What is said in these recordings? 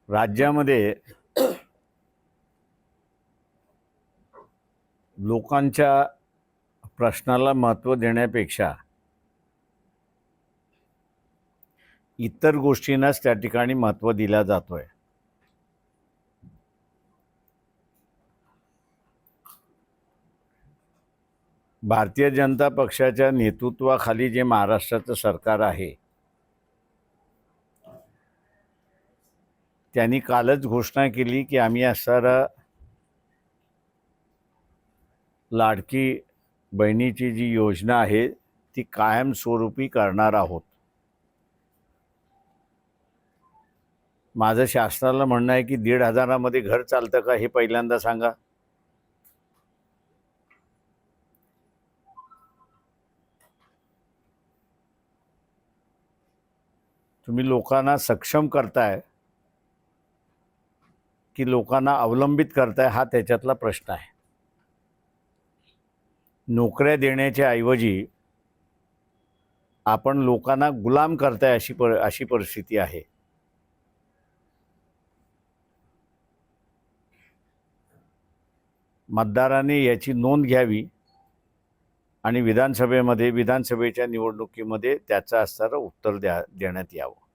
राज्यामध्ये लोकांच्या प्रश्नाला महत्त्व देण्यापेक्षा इतर गोष्टींनाच त्या ठिकाणी महत्त्व दिला जातोय। भारतीय जनता पक्षाच्या नेतृत्वाखाली जे महाराष्ट्राचं सरकार आहे त्यांनी कालच घोषणा केली की आम्ही असणारा लाडकी बहिणीची जी योजना आहे ती कायमस्वरूपी करणार आहोत। माझं शासनाला म्हणणं आहे की 1,500 मध्ये घर चालतं का हे पहिल्यांदा सांगा। तुम्ही लोकांना सक्षम करताय की लोकांना अवलंबित करताय हा त्याच्यातला प्रश्न आहे। नोकऱ्या देण्याच्या ऐवजी आपण लोकांना गुलाम करताय अशी परिस्थिती आहे। मतदारांनी याची नोंद घ्यावी आणि विधानसभेच्या निवडणुकीमध्ये त्याचं असणारं उत्तर देण्यात यावं।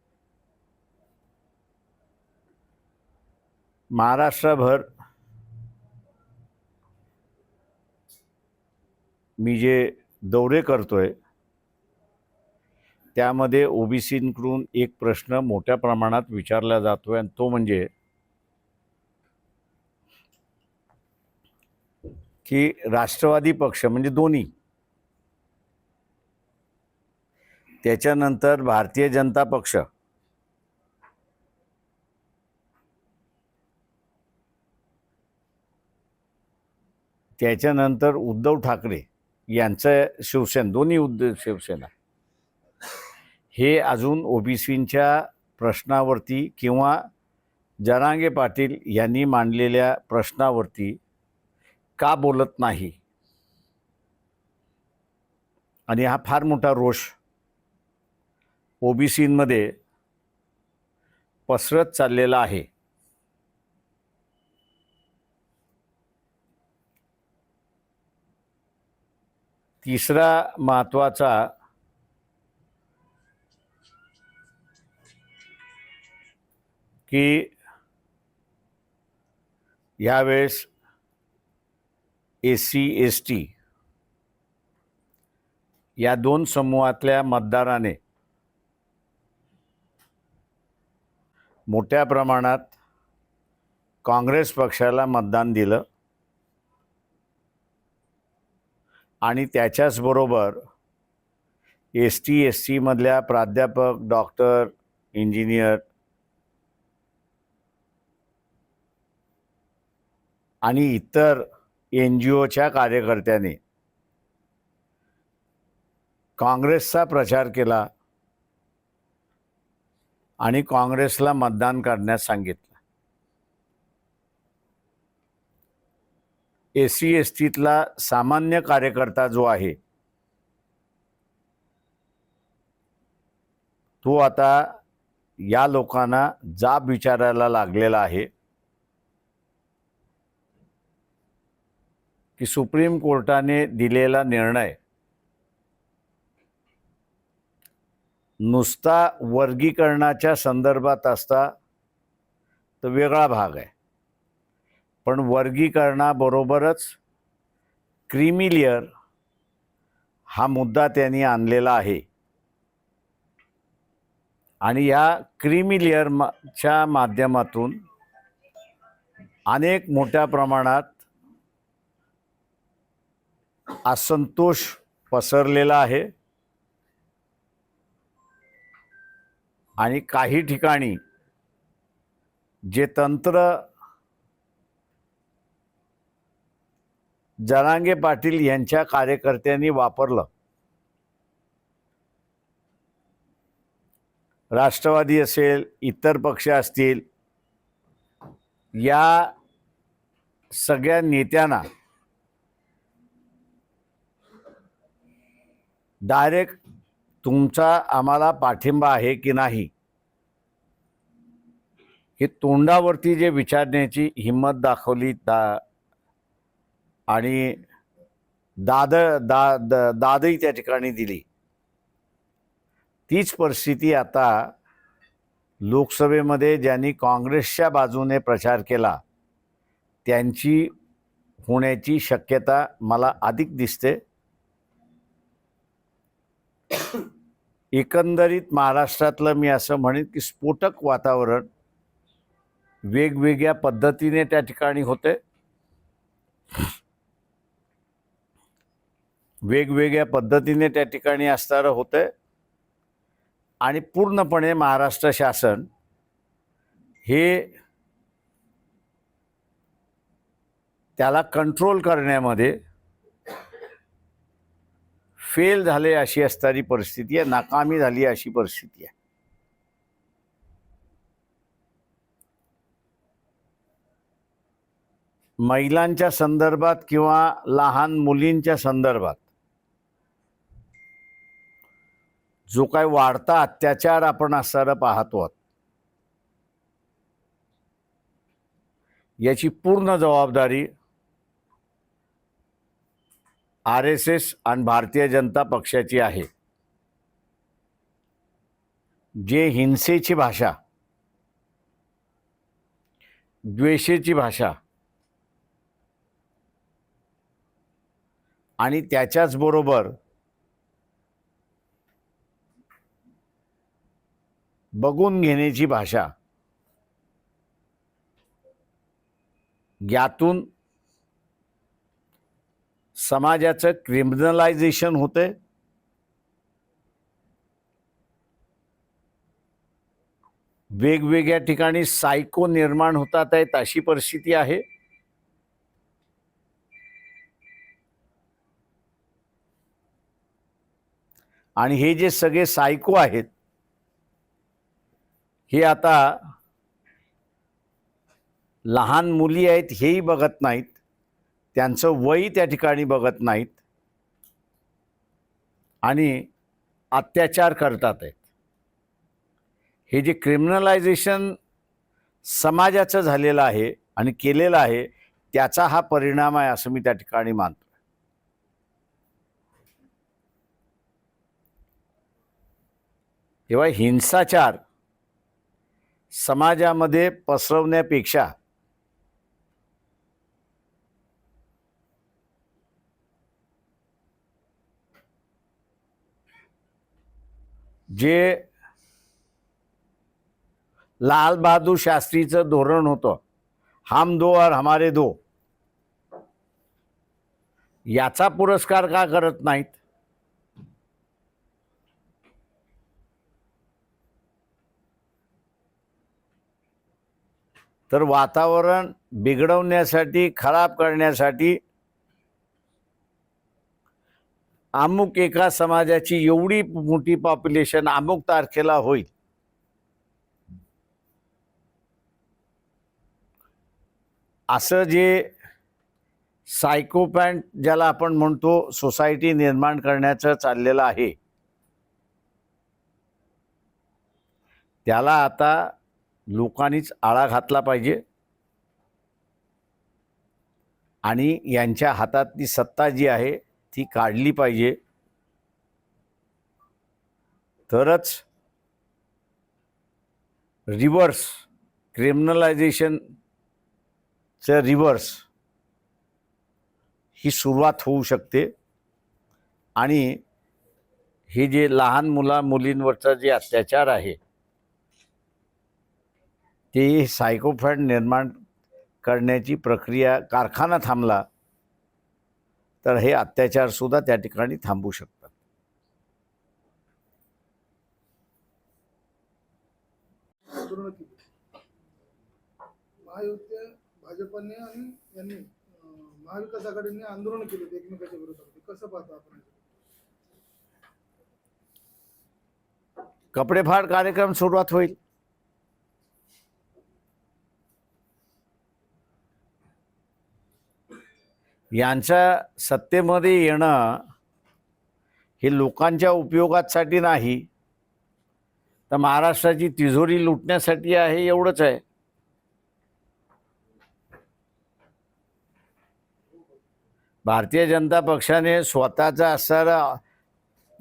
महाराष्ट्रभर मी जे दौरे करतोय त्यामध्ये ओबीसींकडून एक प्रश्न मोठ्या प्रमाणात विचारला जातोय आणि तो म्हणजे की राष्ट्रवादी पक्ष म्हणजे दोन्ही, त्याच्यानंतर भारतीय जनता पक्ष त्याच्यानंतर उद्धव ठाकरे यांचं शिवसेना, दोन्ही शिवसेना हे अजून ओबीसींच्या प्रश्नावरती किंवा जरांगे पाटील यांनी मांडलेल्या प्रश्नावरती का बोलत नाही आणि हा फार मोठा रोष ओबीसींमध्ये पसरत चाललेला आहे। तिसरा महत्त्वाचा की यावेळेस SC ST या दोन समूहातल्या मतदाराने मोठ्या प्रमाणात काँग्रेस पक्षाला मतदान दिलं आणि त्याच्याच बरोबर ST SC मधल्या प्राध्यापक, डॉक्टर, इंजिनियर आणि इतर NGOच्या कार्यकर्त्यांनी काँग्रेसचा प्रचार केला आणि काँग्रेसला मतदान करण्यास सांगितलं। SC STतला सामान्य कार्यकर्ता जो आहे तो आता या लोकांना जाब विचारायला लागलेला आहे की सुप्रीम कोर्टाने दिलेला निर्णय नुसता वर्गीकरणाच्या संदर्भात असता तर वेगळा भाग आहे, पण वर्गीकरणाबरोबरच क्रीमी लेयर हा मुद्दा त्यांनी आणलेला आहे आणि या क्रीमी लेयरच्या माध्यमातून अनेक मोठ्या प्रमाणात असंतोष पसरलेला आहे आणि काही ठिकाणी जे तंत्र जरांगे पाटील यांच्या कार्यकर्त्यांनी वापरलं, राष्ट्रवादी असेल, इतर पक्ष असतील, या सगळ्या नेत्यांना डायरेक्ट तुमचा आम्हाला पाठिंबा आहे की नाही हे तोंडावरती जे विचारण्याची हिंमत दाखवली आणि दादही त्या ठिकाणी दिली, तीच परिस्थिती आता लोकसभेमध्ये ज्यांनी काँग्रेसच्या बाजूने प्रचार केला त्यांची होण्याची शक्यता मला अधिक दिसते. एकंदरीत महाराष्ट्रातलं मी असं म्हणेन की स्फोटक वातावरण वेगवेगळ्या पद्धतीने त्या ठिकाणी होते. वेगवेगळ्या पद्धतीने त्या ठिकाणी असणारं होतं आणि पूर्णपणे महाराष्ट्र शासन हे त्याला कंट्रोल करण्यामध्ये फेल झाले अशी असणारी परिस्थिती आहे, नाकामी झाली अशी परिस्थिती आहे. महिलांच्या संदर्भात किंवा लहान मुलींच्या संदर्भात जो काही वाढता अत्याचार आपण असणारं पाहतो, याची पूर्ण जबाबदारी RSS आणि भारतीय जनता पक्षाची आहे. जे हिंसेची भाषा, द्वेषाची भाषा आणि त्याच्याच बरोबर बघून घेण्याची भाषा, यातून समाजाचं क्रिमिनलायझेशन होते. वेगवेगळ्या ठिकाणी सायको निर्माण होतात आहेत अशी परिस्थिती आहे. आणि हे जे सगळे सायको आहेत हे आता लहान मुली आहेत हेही बघत नाहीत, त्यांचं वय त्या ठिकाणी बघत नाहीत आणि अत्याचार करतात आहेत. हे जे क्रिमिनलायझेशन समाजाचं झालेलं आहे आणि केलेलं आहे त्याचा हा परिणाम आहे असं मी त्या ठिकाणी मानतो. तेव्हा हिंसाचार समाजामध्ये पसरवण्यापेक्षा जे लाल बहादूर शास्त्रीचं धोरण होतं, हम दो और हमारे दो, याचा पुरस्कार का करत नाहीत? तर वातावरण बिघडवण्यासाठी, खराब करण्यासाठी अमुक एका समाजाची एवढी मोठी पॉप्युलेशन अमुक तारखेला होईल असं जे सायकोपॅथ ज्याला आपण म्हणतो सोसायटी निर्माण करण्याचं चाललेलं आहे, त्याला आता लोकांनीच आळा घातला पाहिजे आणि यांच्या हातातली सत्ता जी आहे ती काढली पाहिजे. तरच रिव्हर्स क्रिमिनलायझेशनचं रिव्हर्स ही सुरुवात होऊ शकते आणि हे जे लहान मुलींवरचा जे अत्याचार आहे ते सायकोपॅथ निर्माण करण्याची प्रक्रिया कारखाना थांबला तर हे अत्याचार सुद्धा त्या ठिकाणी थांबू शकतात. महायुती भाजपने आणि यांनी महाविकास आघाडीने आंदोलन केले एकमेकांच्या विरोधात, कसं पाहता आपण? कपडेफाड कार्यक्रम सुरुवात होईल. यांच्या सत्तेमध्ये येणं हे लोकांच्या उपयोगासाठी नाही तर महाराष्ट्राची तिजोरी लुटण्यासाठी आहे, एवढंच आहे. भारतीय जनता पक्षाने स्वतःचा असणारा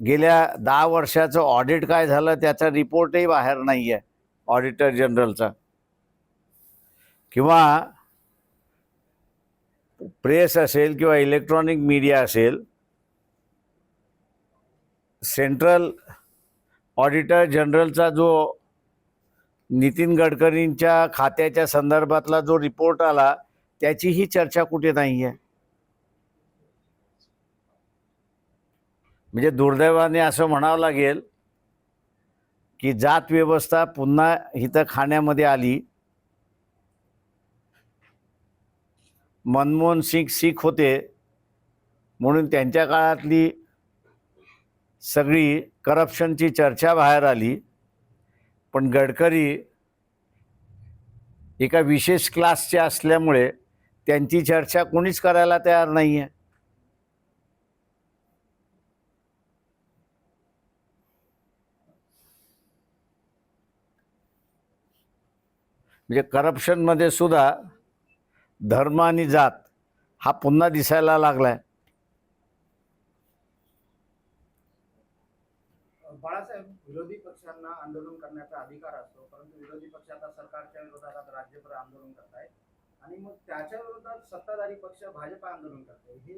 गेल्या 10 वर्षाचं ऑडिट काय झालं त्याचा रिपोर्टही बाहेर नाही आहे ऑडिटर जनरलचा, किंवा प्रेस असेल किंवा इलेक्ट्रॉनिक मीडिया असेल, सेंट्रल ऑडिटर जनरलचा जो नितीन गडकरींच्या खात्याच्या संदर्भातला जो रिपोर्ट आला त्याचीही चर्चा कुठे नाही आहे. म्हणजे दुर्दैवाने असं म्हणावं लागेल की जात व्यवस्था पुन्हा इथं खाण्यामध्ये आली. मनमोहन सिंग शीख होते म्हणून त्यांच्या काळातली सगळी करप्शनची चर्चा बाहेर आली, पण गडकरी एका विशेष क्लासचे असल्यामुळे त्यांची चर्चा कोणीच करायला तयार नाही आहे. म्हणजे करप्शनमध्ये सुद्धा धर्म आणि जात हा पुन्हा दिसायला लागलाय. बाळासाहेब, विरोधी पक्षांना आंदोलन करण्याचा अधिकार असतो, परंतु विरोधी पक्ष आता सरकारच्या विरोधात राज्यभर आंदोलन करत आहेत आणि मग त्याच्या विरोधात सत्ताधारी पक्ष भाजप आंदोलन करते. हे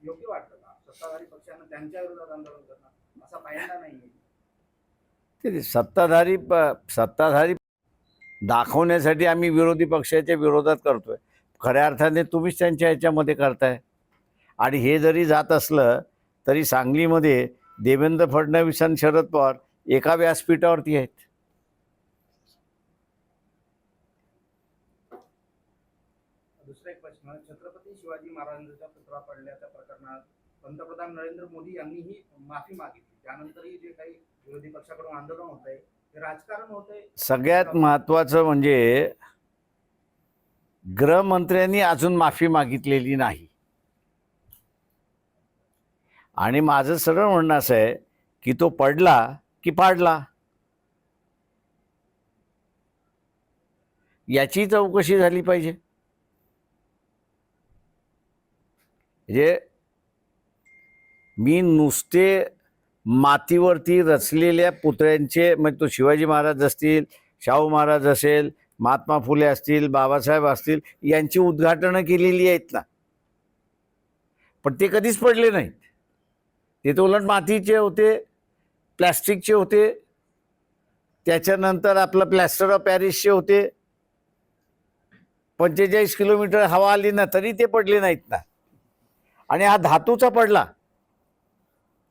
योग्य वाटतं का? सत्ताधारी पक्षांना त्यांच्या विरोधात आंदोलन करणं असा पायंडा नाहीये. ते सत्ताधारी दाखवण्यासाठी आम्ही विरोधी पक्षाच्या विरोधात करतोय, खऱ्या अर्थाने तुम्हीच त्यांच्या ह्याच्यामध्ये करताय. आणि हे जरी जात असलं तरी सांगलीमध्ये देवेंद्र फडणवीस आणि शरद पवार एका व्यासपीठावरती आहेत. दुसरा एक प्रश्न, छत्रपती शिवाजी महाराजांच्या पुतळा पडल्याच्या प्रकरणात पंतप्रधान नरेंद्र मोदी यांनीही माफी मागितली. त्यानंतरही जे काही विरोधी पक्षाकडून आंदोलन होत आहे ते राजकारण होत आहे. सगळ्यात महत्त्वाचं म्हणजे गृहमंत्र्यांनी अजून माफी मागितलेली नाही. आणि माझं सरळ म्हणणं असं आहे की तो पडला की पाडला याची चौकशी झाली पाहिजे. म्हणजे मी नुसते मातीवरती रचलेल्या पुतळ्यांचे, म्हणजे तो शिवाजी महाराज असतील, शाहू महाराज असेल, महात्मा फुले असतील, बाबासाहेब असतील, यांची उद्घाटनं केलेली आहेत ना, पण ते कधीच पडले नाहीत. ते तर उलट मातीचे होते, प्लॅस्टिकचे होते, त्याच्यानंतर आपलं प्लॅस्टर ऑफ पॅरिसचे होते. 45 किलोमीटर हवा आली ना तरी ते पडले नाहीत ना. आणि हा धातूचा पडला,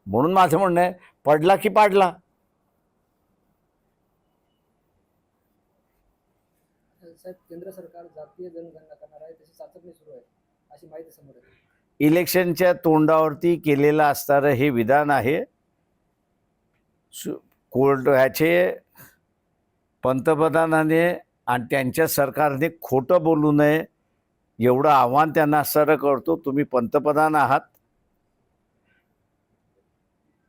म्हणून माझं म्हणणं आहे पडला की पाडला. साहेब, केंद्र सरकार जातीय जनगणना करणार आहे, त्याची चाचपणी सुरू आहे अशी माहिती समोर येते. इलेक्शनच्या तोंडावरती केलेलं असणारं हे विधान आहे. कोर्ट ह्याचे पंतप्रधानाने आणि त्यांच्या सरकारने खोटं बोलू नये एवढं आव्हान त्यांना असणारं करतो. तुम्ही पंतप्रधान आहात,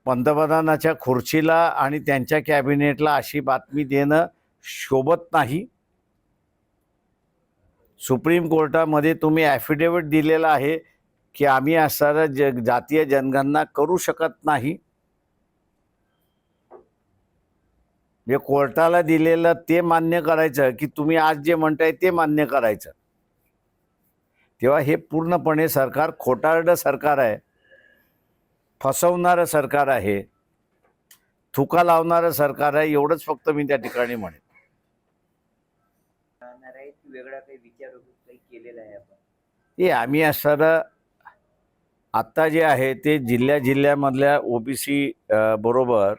पंतप्रधानाच्या खुर्चीला आणि त्यांच्या कॅबिनेटला अशी बातमी देणं शोभत नाही. सुप्रीम कोर्टामध्ये तुम्ही ॲफिडेविट दिलेला आहे की आम्ही असणारं जातीय जनगणना करू शकत नाही. जे कोर्टाला दिलेलं ते मान्य करायचं की तुम्ही आज जे म्हणताय ते मान्य करायचं. तेव्हा हे पूर्णपणे सरकार खोटारडं सरकार आहे, फसवणारं सरकार आहे, थुका लावणारं सरकार आहे. एवढंच फक्त मी त्या ठिकाणी म्हणेन. वेगळा काही विचार काही केलेला आहे आपण? हे आम्ही असणारं आत्ता जे आहे ते जिल्ह्यामधल्या OBC बरोबर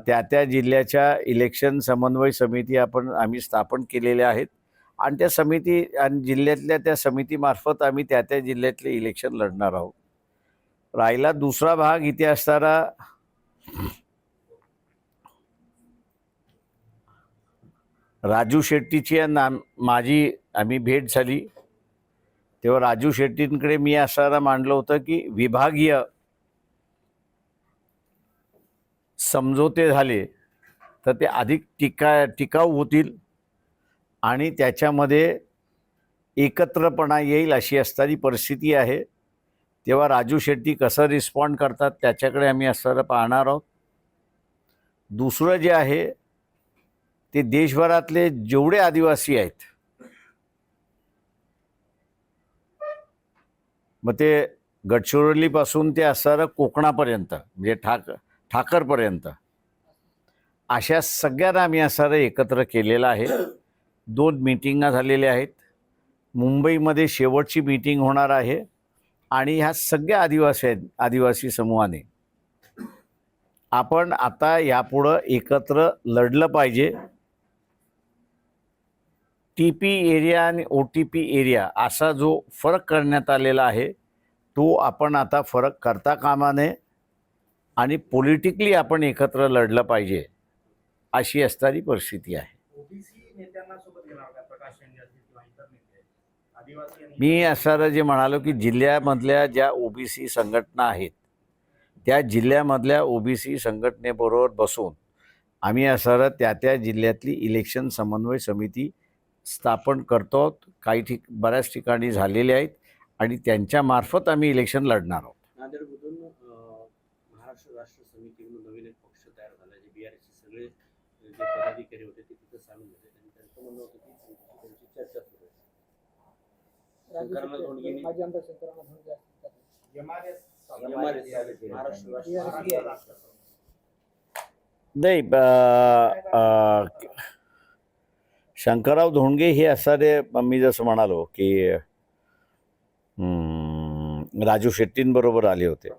त्या जिल्ह्याच्या इलेक्शन समन्वय समिती आम्ही स्थापन केलेल्या आहेत. आणि त्या समिती आणि जिल्ह्यातल्या त्या समितीमार्फत आम्ही त्या जिल्ह्यातले इलेक्शन लढणार आहोत. राहिला दुसरा भाग, इथे असणारा राजू शेट्टीची माझी आम्ही भेट झाली तेव्हा राजू शेट्टींकडे मी असणारा मांडलं होतं की विभागीय समझोते झाले तर ते अधिक टिकाऊ होतील आणि त्याच्यामध्ये एकत्रपणा येईल अशी असणारी परिस्थिती आहे. तेव्हा राजू शेट्टी कसं रिस्पॉन्ड करतात त्याच्याकडे आम्ही असणारं पाहणार आहोत. दुसरं जे आहे ते देशभरातले जेवढे आदिवासी आहेत, मग ते गडचिरोलीपासून ते असणारं कोकणापर्यंत म्हणजे ठाकरपर्यंत अशा सगळ्यांना आम्ही असणारं एकत्र केलेलं आहे. 2 मीटिंगा झालेल्या आहेत. मुंबईमध्ये शेवटची मीटिंग होणार आहे आणि ह्या सगळ्या आदिवासी समूहाने आपण आता यापुढं एकत्र लढलं पाहिजे. TP एरिया आणि OTP एरिया असा जो फरक करण्यात आलेला आहे तो आपण आता फरक करता कामा नये आणि पॉलिटिकली आपण एकत्र लढलं पाहिजे अशी असणारी परिस्थिती आहे. ओबीसी नेत्यांना सोबत घेणार का? प्रकाश शेंडे असतील किंवा इतर नेते आदिवासी आणि मी असं जे म्हणालो की जिल्ह्यामधल्या ज्या OBC संघटना आहेत त्या जिल्ह्यामधल्या OBC संघटनेबरोबर बसून आम्ही असं त्या जिल्ह्यातली इलेक्शन समन्वय समिती स्थापन करतो. बऱ्याच ठिकाणी झालेले आहेत आणि त्यांच्यामार्फत आम्ही इलेक्शन लढणार आहोत. नांदेडमधून महाराष्ट्र राष्ट्र समिती म्हणून नवीन एक पक्ष तयार झाला. जे BRSचे सगळे जे पदाधिकारी होते ते तिथे सामील झाले आणि त्यांचं म्हणणं होतं की त्यांची चर्चा सुरू आहे. शंकरराव धोंडगेंनी माजी आमदार शंकरराव धोंडगे असतील. MRS महाराष्ट्र राष्ट्र नाही, शंकरराव धोंडगे हे असणारे मी जसं म्हणालो की राजू शेट्टींबरोबर आले होते.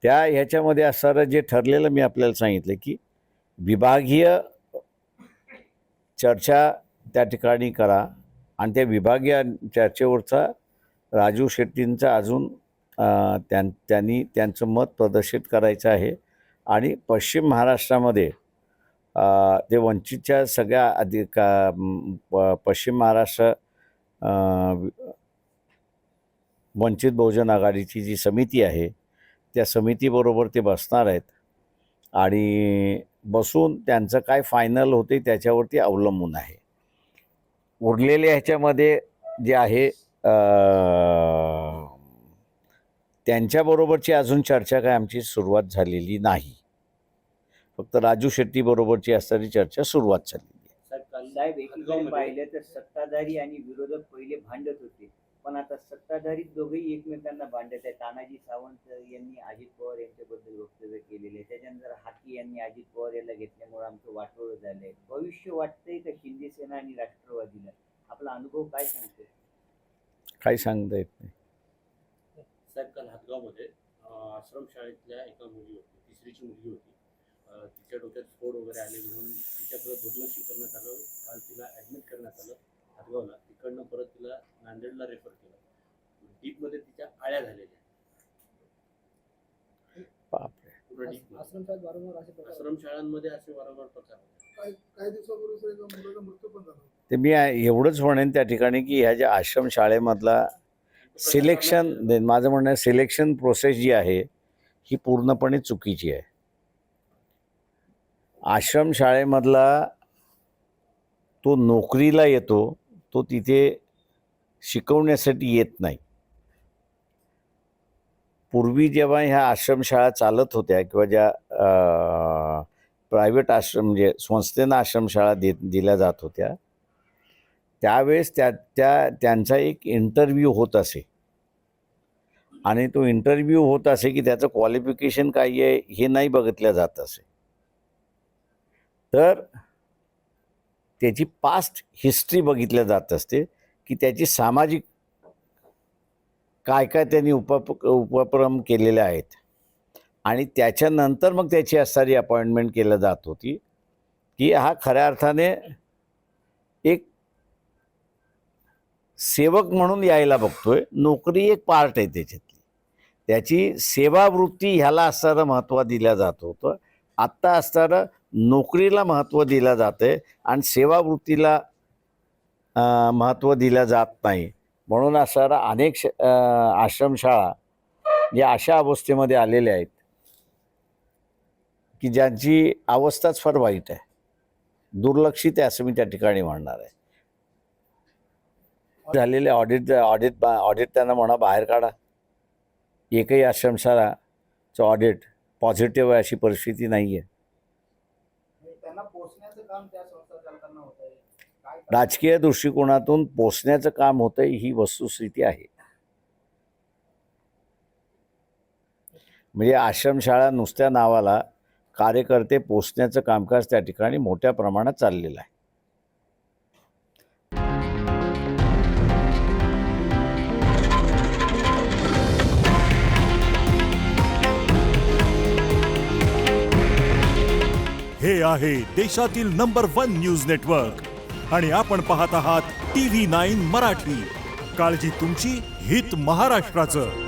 ह्याच्यामध्ये असणारं जे ठरलेलं मी आपल्याला सांगितलं की विभागीय चर्चा त्या ठिकाणी करा आणि त्या विभागीय चर्चेवरचा राजू शेट्टींचा अजून त्यांनी त्यांचं मत प्रदर्शित करायचं आहे. आणि पश्चिम महाराष्ट्रामध्ये ते वंचितच्या सगळ्या पश्चिम महाराष्ट्र वंचित बहुजन आघाडीची जी समिती आहे त्या समितीबरोबर ते बसणार आहेत आणि बसून त्यांचं काय फायनल होते त्याच्यावरती अवलंबून आहे. उरलेल्या ह्याच्यामध्ये जे आहे त्यांच्याबरोबरची अजून चर्चा काय आमची सुरुवात झालेली नाही. फक्त राजू शेट्टी बरोबरची असणारी चर्चा सुरुवात झालेली आहे. साहेब एकीकडे पाहिलं तर सत्ताधारी आणि विरोधक पहिले भांडत होते, पण आता सत्ताधारी दोघेही एकमेकांना भांडत आहेत. तानाजी सावंत यांनी अजित पवार यांच्याबद्दल वक्तव्य केलेले आहे. त्याच्यानंतर हाती यांनी अजित पवार याला घेतल्यामुळे आमचं वाटोळं झालंय. भविष्य वाटतंय का शिंदे सेना आणि राष्ट्रवादीला? आपला अनुभव काय सांगतो? काही सांगता येत नाही. साहेब काल हातगावमध्ये आश्रमशाळेतल्या एका मुली होती, तिसरीची मुलगी होती. तिच्या डोक्यात स्फोट वगैरे आले म्हणून तिच्याकडे दुर्लक्ष करण्यात आलं. काल तिला ॲडमिट करण्यात आलं हातगावला. तिकडनं परत तिला नांदेडला रेफर केलं. डीपमध्ये तिच्या आळ्या झालेल्या. बापरे. पूर्ण डीपमध्ये आश्रमशाळेत वारंवार असे प्रकार आश्रमशाळांमध्ये असे वारंवार प्रकार होतात. काही दिवसापूर्वी सर एका मुलाचा मृत्यू पण झाला. ते मी एवढंच म्हणेन त्या ठिकाणी की ह्या ज्या आश्रमशाळेमधला माझं म्हणणं आहे सिलेक्शन प्रोसेस जी आहे ही पूर्णपणे चुकीची आहे. आश्रमशाळेमधला तो नोकरीला येतो, तो तिथे शिकवण्यासाठी येत नाही. पूर्वी जेव्हा ह्या आश्रमशाळा चालत होत्या किंवा ज्या प्रायव्हेट आश्रम म्हणजे संस्थेनं आश्रमशाळा दिल्या जात होत्या त्यावेळेस त्यांचा एक इंटरव्ह्यू होत असे आणि तो इंटरव्ह्यू होत असे की त्याचं क्वालिफिकेशन काय आहे हे नाही बघितलं जात असे. तर त्याची पास्ट हिस्ट्री बघितल्या जात असते की त्याची सामाजिक काय त्यांनी उपक्रम केलेले आहेत आणि त्याच्यानंतर मग त्याची असणारी अपॉइंटमेंट केलं जात होती की हा खऱ्या अर्थाने एक सेवक म्हणून यायला बघतोय. नोकरी एक पार्ट आहे त्याच्यातली. त्याची सेवावृत्ती ह्याला असणारं महत्त्व दिलं जात होतं. आत्ता असणारं नोकरीला महत्त्व दिलं जातं आहे आणि सेवावृत्तीला महत्त्व दिलं जात नाही. म्हणून असणारा अनेक आश्रमशाळा या अशा अवस्थेमध्ये आलेल्या आहेत की ज्यांची अवस्थाच फार वाईट आहे, दुर्लक्षित आहे असं मी त्या ठिकाणी म्हणणार आहे. झालेले ऑडिट त्यांना म्हणा बाहेर काढा. एकही आश्रमशाळाचं ऑडिट पॉझिटिव्ह आहे अशी परिस्थिती नाही आहे. त्यांना पोचण्याचं काम त्या संस्था चालकांना होत आहे. काय राजकीय दृष्टिकोनातून पोचण्याचं काम होतंय ही वस्तुस्थिती आहे. म्हणजे आश्रमशाळा नुसत्या नावाला कार्यकर्ते पोचण्याचं कामकाज त्या ठिकाणी मोठ्या प्रमाणात चाललेलं आहे. हे आहे देशातील नंबर 1 न्यूज नेटवर्क आणि आपण पाहत आहात TV9 मराठी. काळजी तुमची, हित महाराष्ट्राचं.